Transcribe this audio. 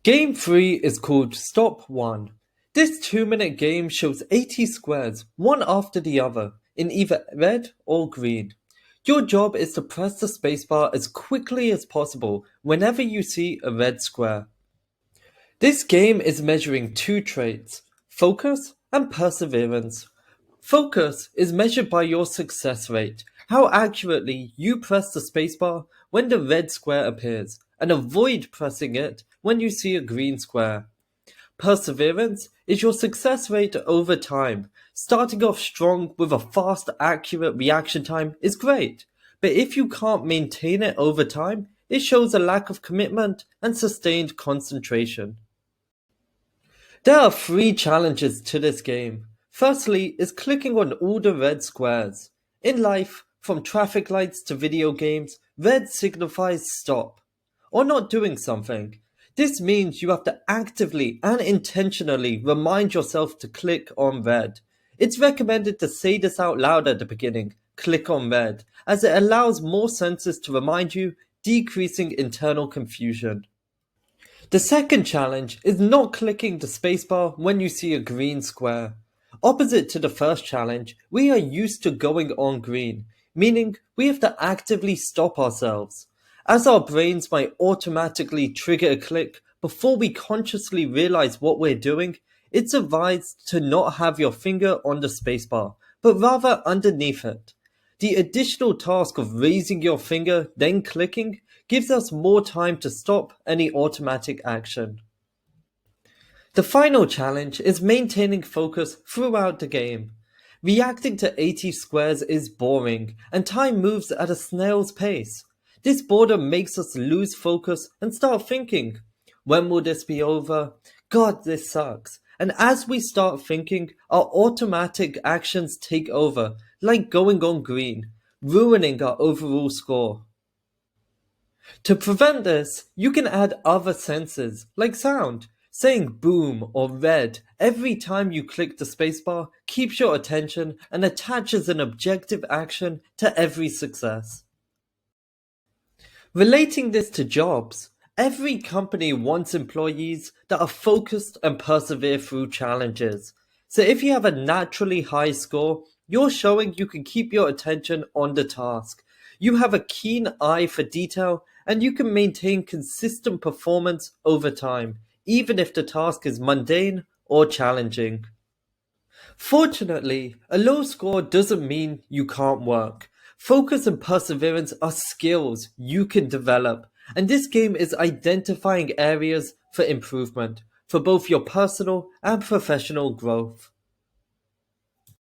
Game 3 is called Stop-1. This 2-minute game shows 80 squares, one after the other, in either red or green. Your job is to press the spacebar as quickly as possible whenever you see a red square. This game is measuring two traits, focus and perseverance. Focus is measured by your success rate, how accurately you press the spacebar when the red square appears, and avoid pressing it when you see a green square. Perseverance is your success rate over time. Starting off strong with a fast, accurate reaction time is great, but if you can't maintain it over time, it shows a lack of commitment and sustained concentration. There are three challenges to this game. Firstly is clicking on all the red squares. In life, from traffic lights to video games, red signifies stop, or not doing something. This means you have to actively and intentionally remind yourself to click on red. It's recommended to say this out loud at the beginning, click on red, as it allows more senses to remind you, decreasing internal confusion. The second challenge is not clicking the spacebar when you see a green square. Opposite to the first challenge, we are used to going on green, meaning we have to actively stop ourselves. As our brains might automatically trigger a click before we consciously realize what we're doing, it's advised to not have your finger on the spacebar, but rather underneath it. The additional task of raising your finger, then clicking, gives us more time to stop any automatic action. The final challenge is maintaining focus throughout the game. Reacting to 80 squares is boring, and time moves at a snail's pace. This boredom makes us lose focus and start thinking, when will this be over? God, this sucks. And as we start thinking, our automatic actions take over, like going on green, ruining our overall score. To prevent this, you can add other senses, like sound. Saying boom or red every time you click the spacebar keeps your attention and attaches an objective action to every success. Relating this to jobs, every company wants employees that are focused and persevere through challenges. So if you have a naturally high score, you're showing you can keep your attention on the task. You have a keen eye for detail and you can maintain consistent performance over time, even if the task is mundane or challenging. Fortunately, a low score doesn't mean you can't work. Focus and perseverance are skills you can develop, and this game is identifying areas for improvement for both your personal and professional growth.